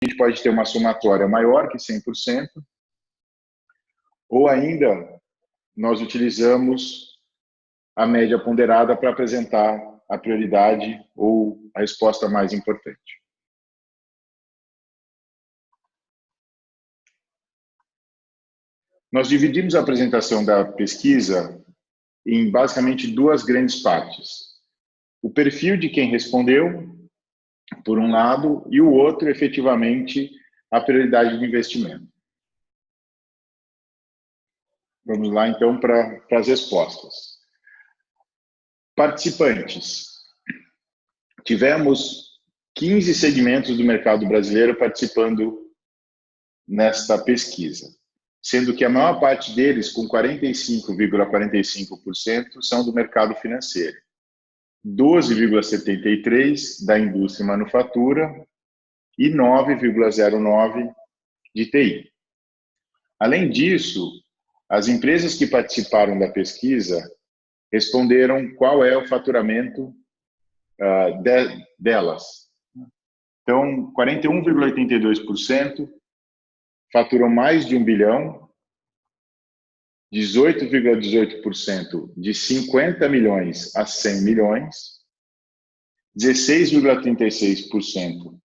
a gente pode ter uma somatória maior que 100%, ou ainda nós utilizamos a média ponderada para apresentar a prioridade ou a resposta mais importante. Nós dividimos a apresentação da pesquisa em basicamente duas grandes partes. O perfil de quem respondeu, por um lado, e o outro, efetivamente, a prioridade de investimento. Vamos lá, então, para as respostas. Participantes. Tivemos 15 segmentos do mercado brasileiro participando nesta pesquisa, sendo que a maior parte deles, com 45,45%, são do mercado financeiro, 12,73% da indústria e manufatura e 9,09% de TI. Além disso, as empresas que participaram da pesquisa responderam qual é o faturamento delas. Então, 41,82% faturam mais de 1 bilhão, 18,18% de 50 milhões a 100 milhões, 16,36%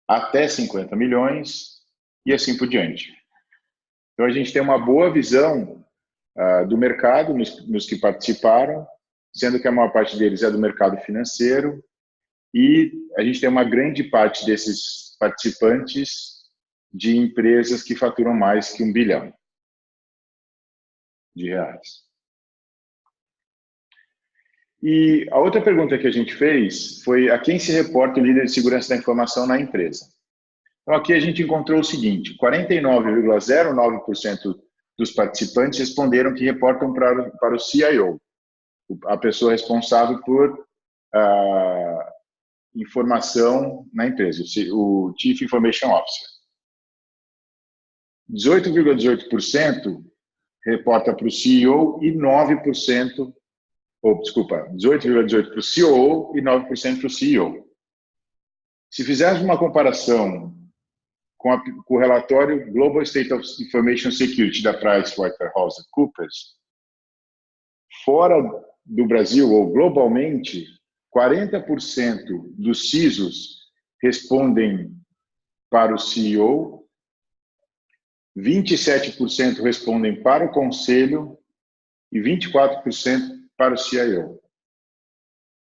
até 50 milhões e assim por diante. Então, a gente tem uma boa visão do mercado nos que participaram, sendo que a maior parte deles é do mercado financeiro, e a gente tem uma grande parte desses participantes de empresas que faturam mais que 1 bilhão de reais. E a outra pergunta que a gente fez foi: a quem se reporta o líder de segurança da informação na empresa? Então, aqui a gente encontrou o seguinte: 49,09% dos participantes responderam que reportam para o CIO, a pessoa responsável por informação na empresa, o Chief Information Officer. 18,18% reporta para o CEO e 9%, 18,18% para o COO e 9% para o CEO. Se fizermos uma comparação com o relatório Global State of Information Security da PricewaterhouseCoopers, fora do Brasil ou globalmente, 40% dos CISOs respondem para o CEO, 27% respondem para o conselho e 24% para o CIO.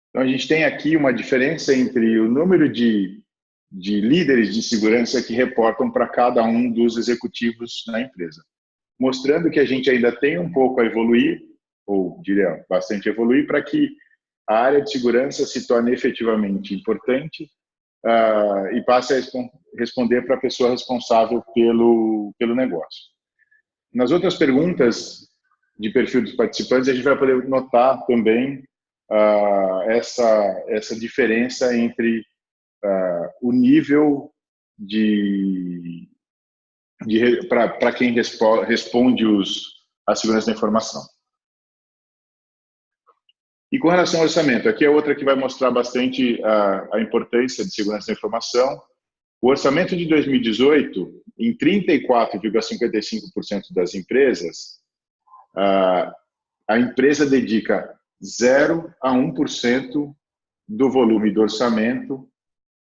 Então, a gente tem aqui uma diferença entre o número de líderes de segurança que reportam para cada um dos executivos na empresa, mostrando que a gente ainda tem um pouco a evoluir, ou diria bastante evoluir, para que a área de segurança se torne efetivamente importante e passe a responder para a pessoa responsável pelo negócio. Nas outras perguntas de perfil dos participantes, a gente vai poder notar também essa diferença entre o nível para quem responde a segurança da informação. E com relação ao orçamento, aqui é outra que vai mostrar bastante a importância de segurança da informação. O orçamento de 2018, em 34,55% das empresas, a empresa dedica 0 a 1% do volume do orçamento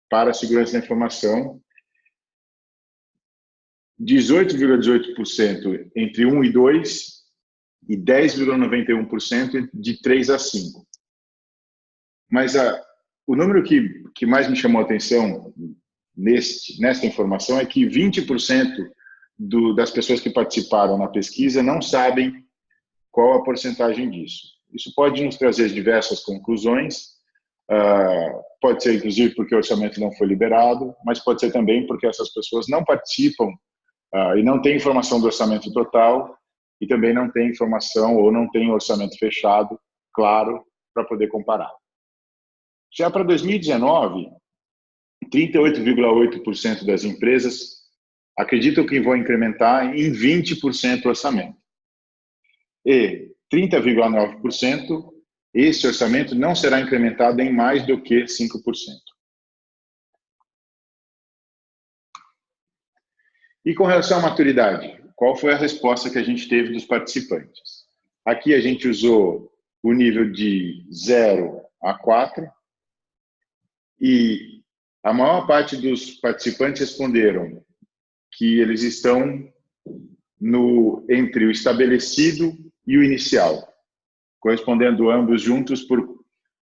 para a segurança da informação, 18,18% entre 1 e 2 e 10,91% de 3 a 5. Mas o número que mais me chamou a atenção nesta informação é que 20% das pessoas que participaram na pesquisa não sabem qual a porcentagem disso. Isso pode nos trazer diversas conclusões, pode ser inclusive porque o orçamento não foi liberado, mas pode ser também porque essas pessoas não participam e não têm informação do orçamento total e também não têm informação ou não têm orçamento fechado, claro, para poder comparar. Já para 2019, 38,8% das empresas acreditam que vão incrementar em 20% o orçamento. E 30,9%, esse orçamento não será incrementado em mais do que 5%. E com relação à maturidade, qual foi a resposta que a gente teve dos participantes? Aqui a gente usou o nível de 0 a 4 e a maior parte dos participantes responderam que eles estão entre o estabelecido e o inicial, correspondendo ambos juntos por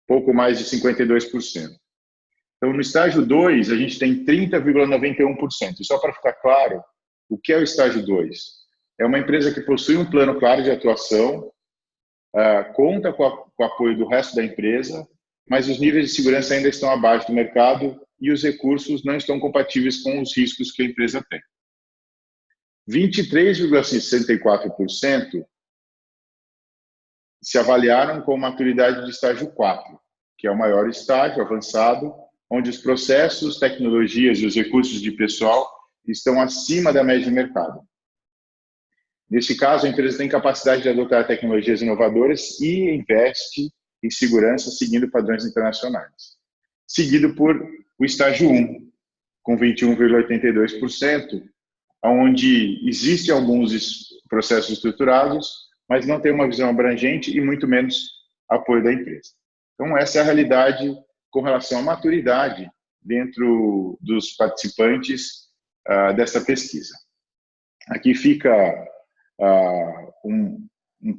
pouco mais de 52%. Então, no estágio 2, a gente tem 30,91%. E só para ficar claro, o que é o estágio 2? É uma empresa que possui um plano claro de atuação, conta com o apoio do resto da empresa, mas os níveis de segurança ainda estão abaixo do mercado e os recursos não estão compatíveis com os riscos que a empresa tem. 23,64% se avaliaram com maturidade de estágio 4, que é o maior estágio avançado, onde os processos, tecnologias e os recursos de pessoal estão acima da média de mercado. Nesse caso, a empresa tem capacidade de adotar tecnologias inovadoras e investe em segurança seguindo padrões internacionais. Seguido por o estágio 1, com 21,82%, onde existem alguns processos estruturados, mas não tem uma visão abrangente e muito menos apoio da empresa. Então, essa é a realidade com relação à maturidade dentro dos participantes dessa pesquisa. Aqui fica um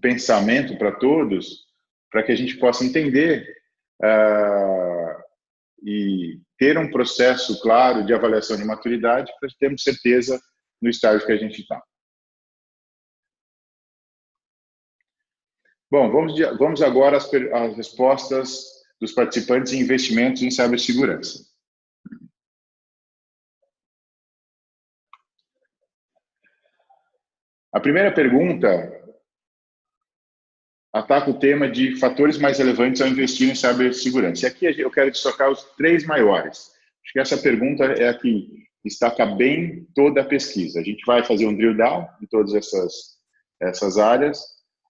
pensamento para todos, para que a gente possa entender e ter um processo claro de avaliação de maturidade para termos certeza no estágio que a gente está. Bom, vamos agora às respostas dos participantes em investimentos em cibersegurança. A primeira pergunta ataca o tema de fatores mais relevantes ao investir em cibersegurança. E aqui eu quero destacar os 3 maiores. Acho que essa pergunta é a que destaca bem toda a pesquisa. A gente vai fazer um drill down em todas essas áreas,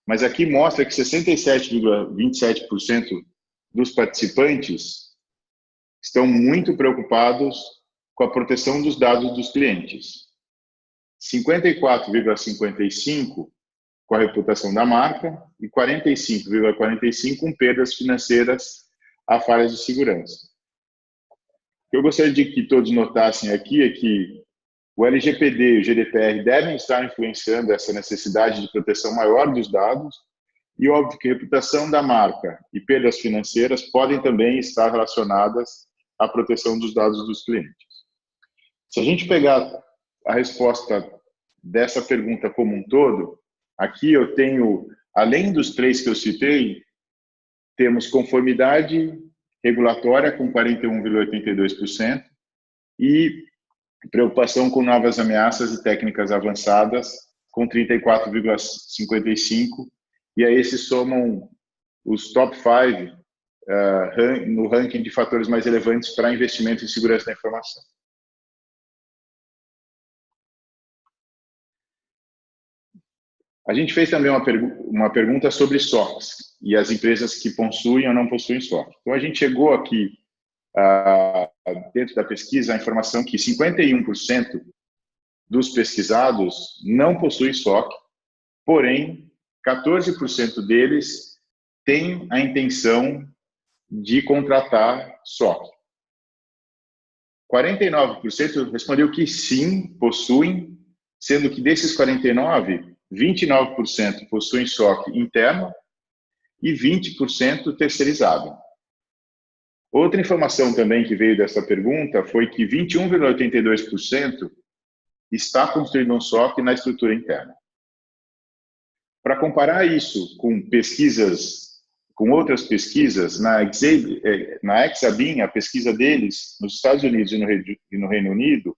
mas aqui mostra que 67,27% dos participantes estão muito preocupados com a proteção dos dados dos clientes. 54,55% com a reputação da marca e 45,45% com perdas financeiras a falhas de segurança. O que eu gostaria de que todos notassem aqui é que o LGPD e o GDPR devem estar influenciando essa necessidade de proteção maior dos dados e, óbvio, que a reputação da marca e perdas financeiras podem também estar relacionadas à proteção dos dados dos clientes. Se a gente pegar a resposta dessa pergunta como um todo, aqui eu tenho, além dos 3 que eu citei, temos conformidade regulatória com 41,82% e preocupação com novas ameaças e técnicas avançadas com 34,55%, e aí se somam os top 5 no ranking de fatores mais relevantes para investimento em segurança da informação. A gente fez também uma pergunta sobre SOCs e as empresas que possuem ou não possuem SOC. Então, a gente chegou aqui, dentro da pesquisa, a informação que 51% dos pesquisados não possuem SOC, porém, 14% deles têm a intenção de contratar SOC. 49% respondeu que sim, possuem, sendo que desses 49%, 29% possuem SOC interno e 20% terceirizado. Outra informação também que veio dessa pergunta foi que 21,82% está construindo um SOC na estrutura interna. Para comparar isso com outras pesquisas, na Exabin, a pesquisa deles nos Estados Unidos e no Reino Unido,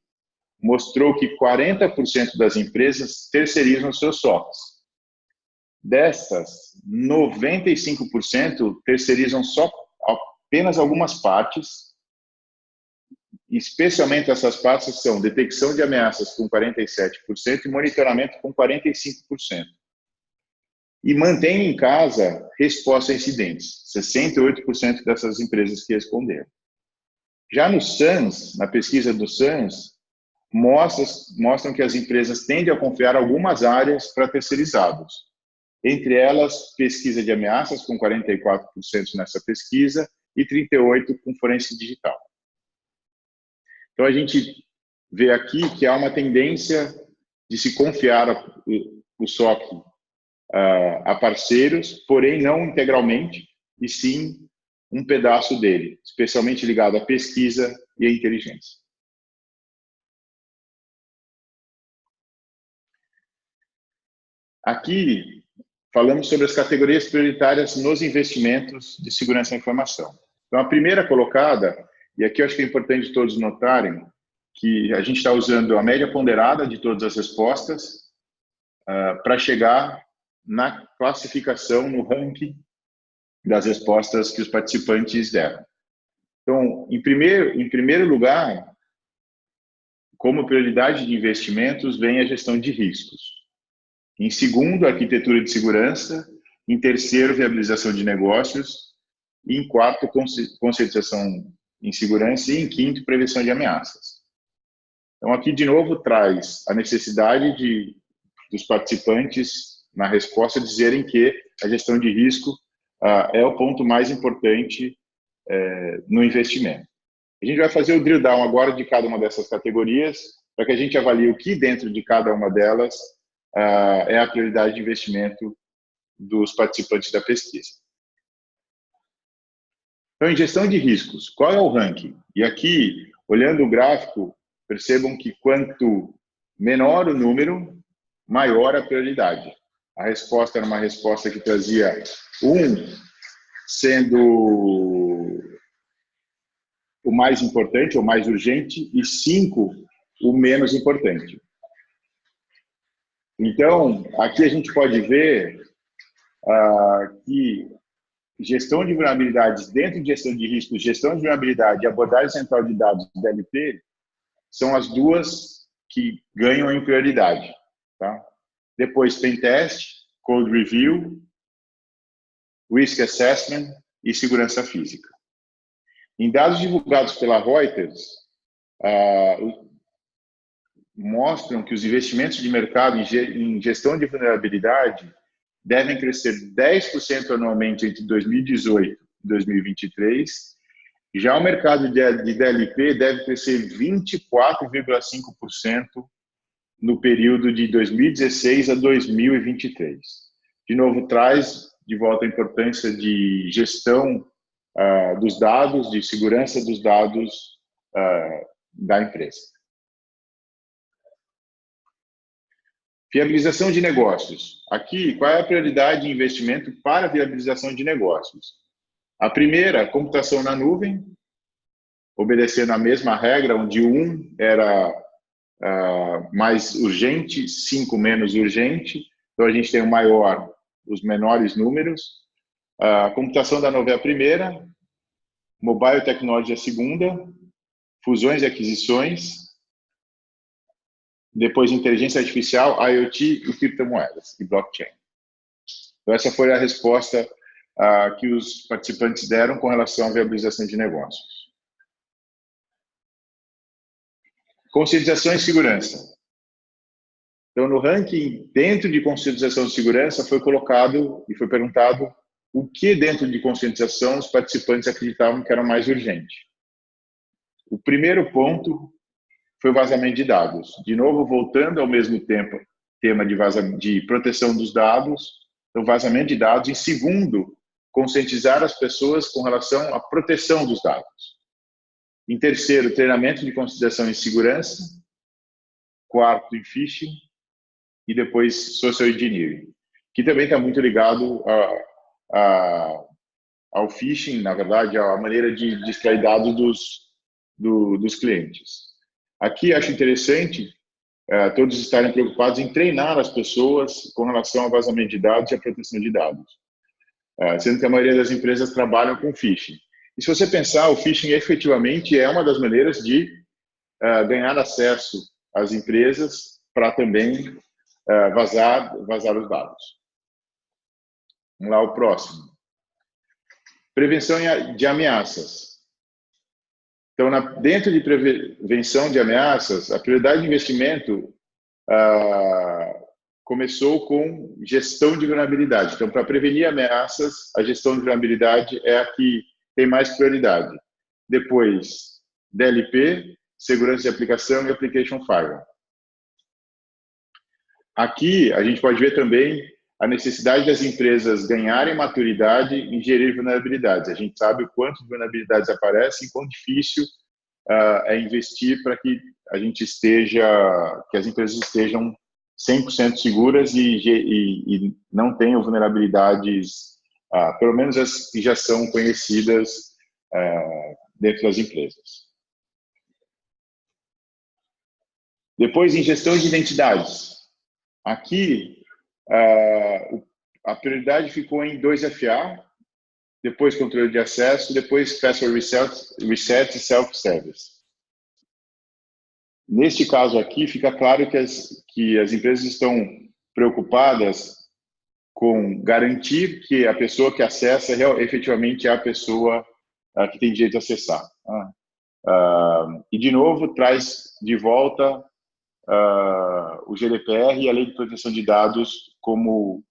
mostrou que 40% das empresas terceirizam seus SOCs. Dessas, 95% terceirizam só apenas algumas partes, especialmente essas partes são detecção de ameaças com 47% e monitoramento com 45%. E mantém em casa resposta a incidentes, 68% dessas empresas que responderam. Já no SANS, na pesquisa do SANS, mostram que as empresas tendem a confiar algumas áreas para terceirizados. Entre elas, pesquisa de ameaças, com 44% nessa pesquisa, e 38% com forense digital. Então, a gente vê aqui que há uma tendência de se confiar o SOC a parceiros, porém não integralmente, e sim um pedaço dele, especialmente ligado à pesquisa e à inteligência. Aqui, falamos sobre as categorias prioritárias nos investimentos de segurança da informação. Então, a primeira colocada, e aqui eu acho que é importante todos notarem, que a gente está usando a média ponderada de todas as respostas para chegar na classificação, no ranking das respostas que os participantes deram. Então, em primeiro lugar, como prioridade de investimentos, vem a gestão de riscos. Em segundo, arquitetura de segurança. Em terceiro, viabilização de negócios. E em quarto, conscientização em segurança. E em quinto, prevenção de ameaças. Então, aqui, de novo, traz a necessidade dos participantes, na resposta, dizerem que a gestão de risco é o ponto mais importante no investimento. A gente vai fazer o drill down agora de cada uma dessas categorias, para que a gente avalie o que dentro de cada uma delas é a prioridade de investimento dos participantes da pesquisa. Então, em gestão de riscos, qual é o ranking? E aqui, olhando o gráfico, percebam que quanto menor o número, maior a prioridade. A resposta era uma resposta que trazia 1 sendo o mais importante, ou mais urgente, e 5 o menos importante. Então, aqui a gente pode ver que gestão de vulnerabilidades dentro de gestão de riscos, gestão de vulnerabilidade e abordagem central de dados do DLP são as duas que ganham em prioridade. Tá? Depois, pentest, code review, risk assessment e segurança física. Em dados divulgados pela Reuters, mostram que os investimentos de mercado em gestão de vulnerabilidade devem crescer 10% anualmente entre 2018 e 2023. Já o mercado de DLP deve crescer 24,5% no período de 2016 a 2023. De novo, traz de volta a importância de gestão dos dados, de segurança dos dados da empresa. Viabilização de negócios. Aqui, qual é a prioridade de investimento para a viabilização de negócios? A primeira, computação na nuvem, obedecendo a mesma regra, onde 1 era mais urgente, 5 menos urgente. Então, a gente tem os menores números. A computação da nuvem é a primeira, mobile technology é a segunda, fusões e aquisições, depois inteligência artificial, IoT e criptomoedas e blockchain. Então, essa foi a resposta que os participantes deram com relação à viabilização de negócios. Conscientização e segurança. Então, no ranking, dentro de conscientização e segurança, foi colocado e foi perguntado o que dentro de conscientização os participantes acreditavam que era mais urgente. O primeiro ponto foi o vazamento de dados. De novo, voltando ao mesmo tema de proteção dos dados, então vazamento de dados. Em segundo, conscientizar as pessoas com relação à proteção dos dados. Em terceiro, treinamento de conscientização em segurança. Quarto, em phishing. E depois, social engineering, que também está muito ligado ao phishing, na verdade, à maneira de extrair dados dos clientes. Aqui acho interessante todos estarem preocupados em treinar as pessoas com relação ao vazamento de dados e à proteção de dados, sendo que a maioria das empresas trabalham com phishing. E se você pensar, o phishing efetivamente é uma das maneiras de ganhar acesso às empresas para também vazar os dados. Vamos lá, o próximo. Prevenção de ameaças. Então, dentro de prevenção de ameaças, a prioridade de investimento começou com gestão de vulnerabilidade. Então, para prevenir ameaças, a gestão de vulnerabilidade é a que tem mais prioridade. Depois, DLP, segurança de aplicação e application firewall. Aqui, a gente pode ver também a necessidade das empresas ganharem maturidade em gerir vulnerabilidades. A gente sabe o quanto de vulnerabilidades aparecem e quão difícil é investir para que que as empresas estejam 100% seguras e não tenham vulnerabilidades, pelo menos as que já são conhecidas dentro das empresas. Depois, em gestão de identidades. Aqui, a prioridade ficou em 2FA, depois controle de acesso, depois password reset e self-service. Neste caso aqui, fica claro que as empresas estão preocupadas com garantir que a pessoa que acessa efetivamente é a pessoa que tem direito a acessar. E, de novo, traz de volta o GDPR e a Lei de Proteção de Dados como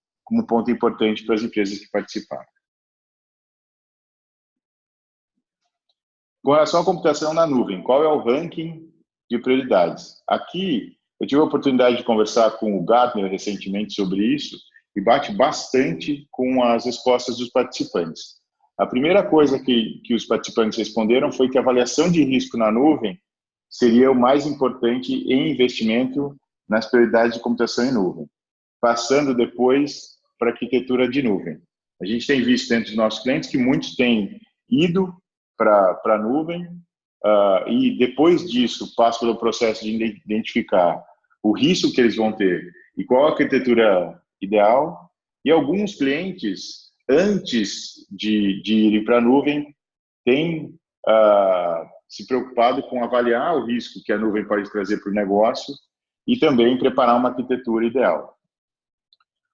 ponto importante para as empresas que participaram. Com relação à computação na nuvem, qual é o ranking de prioridades? Aqui, eu tive a oportunidade de conversar com o Gartner recentemente sobre isso e bate bastante com as respostas dos participantes. A primeira coisa que os participantes responderam foi que a avaliação de risco na nuvem seria o mais importante em investimento nas prioridades de computação em nuvem, passando depois para arquitetura de nuvem. A gente tem visto dentro dos nossos clientes que muitos têm ido para a nuvem e depois disso passa pelo processo de identificar o risco que eles vão ter e qual a arquitetura ideal. E alguns clientes, antes de irem para a nuvem, têm se preocupado com avaliar o risco que a nuvem pode trazer para o negócio e também preparar uma arquitetura ideal.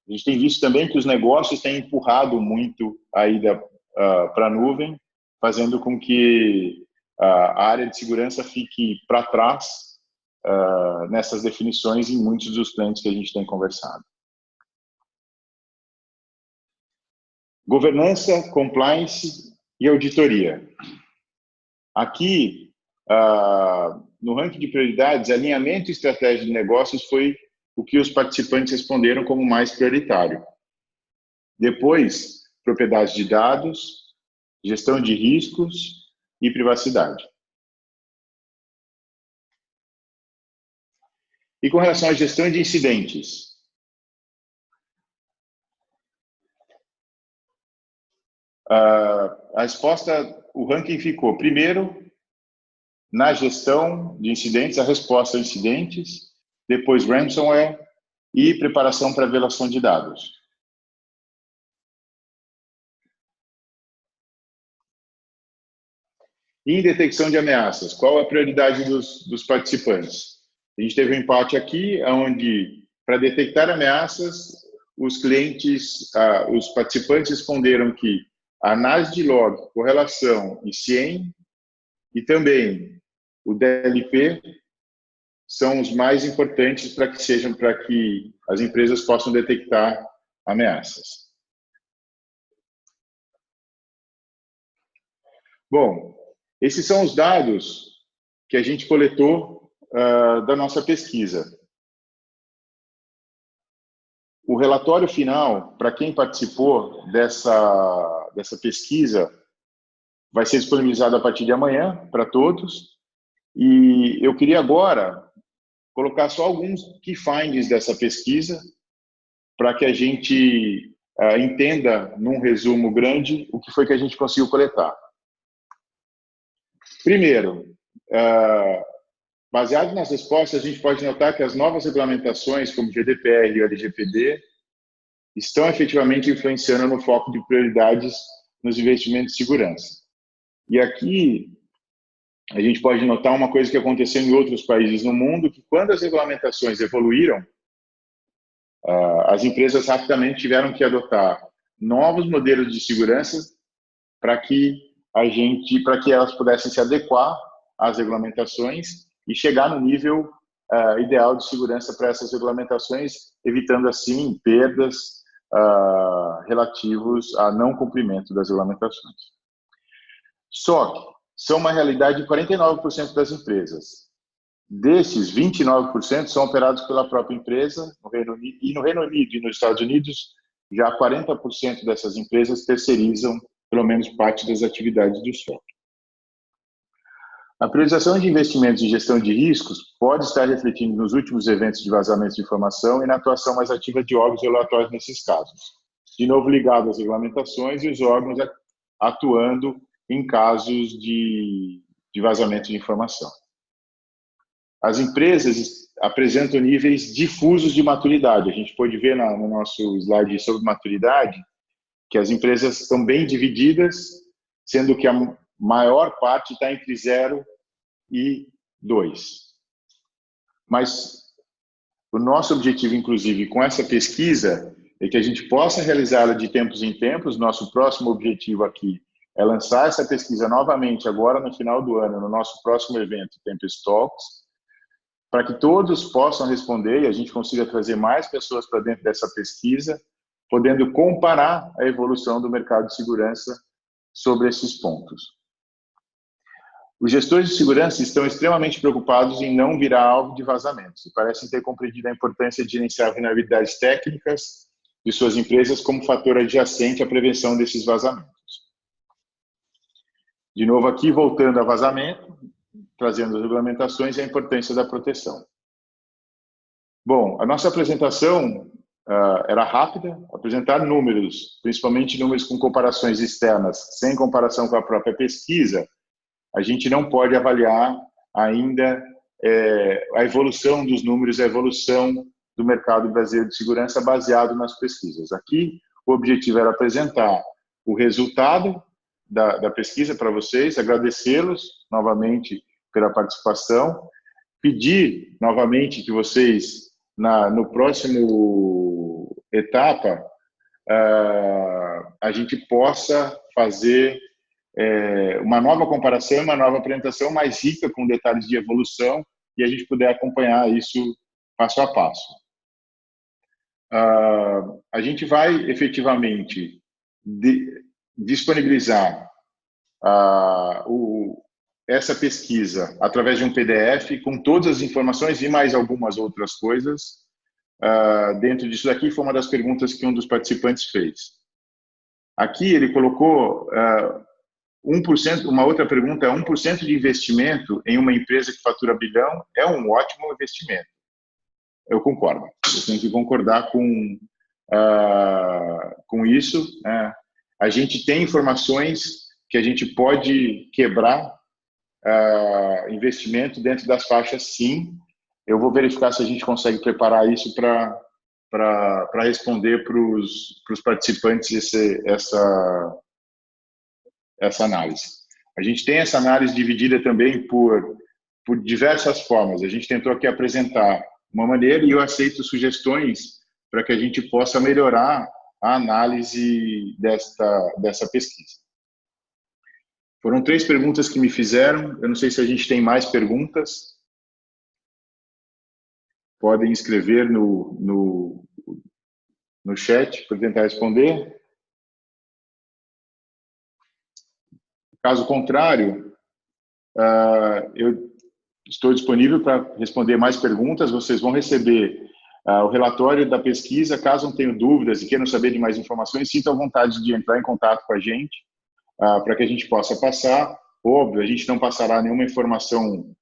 A gente tem visto também que os negócios têm empurrado muito a ida para a nuvem, fazendo com que a área de segurança fique para trás nessas definições em muitos dos clientes que a gente tem conversado. Governança, compliance e auditoria. Aqui, no ranking de prioridades, alinhamento e estratégia de negócios foi o que os participantes responderam como mais prioritário. Depois, propriedade de dados, gestão de riscos e privacidade. E com relação à gestão de incidentes, a resposta, o ranking ficou primeiro na gestão de incidentes, a resposta a incidentes, depois ransomware e preparação para violação de dados. Em detecção de ameaças, qual a prioridade dos participantes? A gente teve um empate aqui, onde, para detectar ameaças, os participantes responderam que a análise de log, correlação e CIEM, e também o DLP, são os mais importantes para que as empresas possam detectar ameaças. Bom, esses são os dados que a gente coletou da nossa pesquisa. O relatório final, para quem participou dessa pesquisa, vai ser disponibilizado a partir de amanhã para todos. E eu queria agora colocar só alguns key findings dessa pesquisa para que a gente entenda, num resumo grande, o que foi que a gente conseguiu coletar. Primeiro, baseado nas respostas, a gente pode notar que as novas regulamentações, como GDPR e o LGPD, estão efetivamente influenciando no foco de prioridades nos investimentos de segurança. E aqui, a gente pode notar uma coisa que aconteceu em outros países no mundo, que quando as regulamentações evoluíram, as empresas rapidamente tiveram que adotar novos modelos de segurança para que elas pudessem se adequar as regulamentações e chegar no nível ideal de segurança para essas regulamentações, evitando assim perdas relativos a não cumprimento das regulamentações. SOC são uma realidade de 49% das empresas. Desses, 29% são operados pela própria empresa no Reino Unido, e no Reino Unido e nos Estados Unidos, já 40% dessas empresas terceirizam pelo menos parte das atividades do SOC. A priorização de investimentos em gestão de riscos pode estar refletindo nos últimos eventos de vazamento de informação e na atuação mais ativa de órgãos regulatórios nesses casos. De novo ligado às regulamentações e os órgãos atuando em casos de vazamento de informação. As empresas apresentam níveis difusos de maturidade. A gente pode ver no nosso slide sobre maturidade que as empresas estão bem divididas, sendo que a maior parte está entre 0 e 2. Mas o nosso objetivo, inclusive, com essa pesquisa, é que a gente possa realizá-la de tempos em tempos. Nosso próximo objetivo aqui é lançar essa pesquisa novamente agora no final do ano, no nosso próximo evento, Tempest Talks, para que todos possam responder e a gente consiga trazer mais pessoas para dentro dessa pesquisa, podendo comparar a evolução do mercado de segurança sobre esses pontos. Os gestores de segurança estão extremamente preocupados em não virar alvo de vazamentos e parecem ter compreendido a importância de gerenciar vulnerabilidades técnicas de suas empresas como fator adjacente à prevenção desses vazamentos. De novo aqui, voltando a vazamento, trazendo as regulamentações e a importância da proteção. Bom, a nossa apresentação era rápida, apresentar números, principalmente números com comparações externas, sem comparação com a própria pesquisa. A gente não pode avaliar ainda a evolução dos números, a evolução do mercado brasileiro de segurança baseado nas pesquisas. Aqui, o objetivo era apresentar o resultado da pesquisa para vocês, agradecê-los novamente pela participação, pedir novamente que vocês, no próximo etapa, a gente possa fazer uma nova comparação, uma nova apresentação mais rica, com detalhes de evolução, e a gente puder acompanhar isso passo a passo. A gente vai efetivamente disponibilizar essa pesquisa através de um PDF com todas as informações e mais algumas outras coisas. Dentro disso daqui foi uma das perguntas que um dos participantes fez. Aqui ele colocou 1%, uma outra pergunta, 1% de investimento em uma empresa que fatura bilhão é um ótimo investimento. Eu concordo. Eu tenho que concordar com isso. A gente tem informações que a gente pode quebrar investimento dentro das faixas, sim. Eu vou verificar se a gente consegue preparar isso para responder para os participantes essa análise. A gente tem essa análise dividida também por diversas formas. A gente tentou aqui apresentar uma maneira e eu aceito sugestões para que a gente possa melhorar a análise dessa pesquisa. Foram 3 perguntas que me fizeram. Eu não sei se a gente tem mais perguntas. Podem escrever no chat para tentar responder. Caso contrário, eu estou disponível para responder mais perguntas. Vocês vão receber o relatório da pesquisa. Caso não tenham dúvidas e queiram saber de mais informações, sintam à vontade de entrar em contato com a gente para que a gente possa passar. Óbvio, a gente não passará nenhuma informação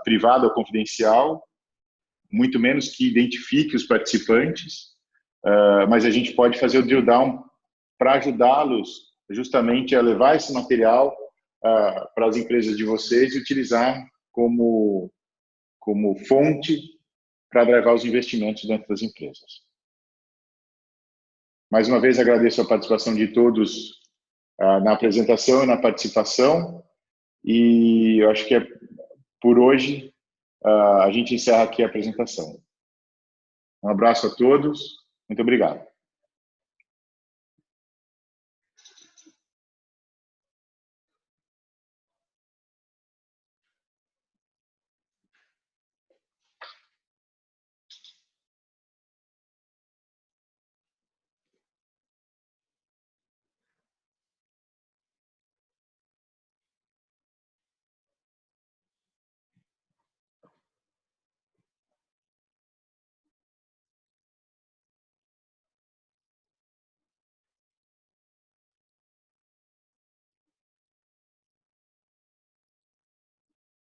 privada ou confidencial, muito menos que identifique os participantes, mas a gente pode fazer o drill down para ajudá-los justamente a levar esse material para as empresas de vocês e utilizar como fonte para drivar os investimentos dentro das empresas. Mais uma vez, agradeço a participação de todos na apresentação e na participação, e eu acho que por hoje a gente encerra aqui a apresentação. Um abraço a todos, muito obrigado.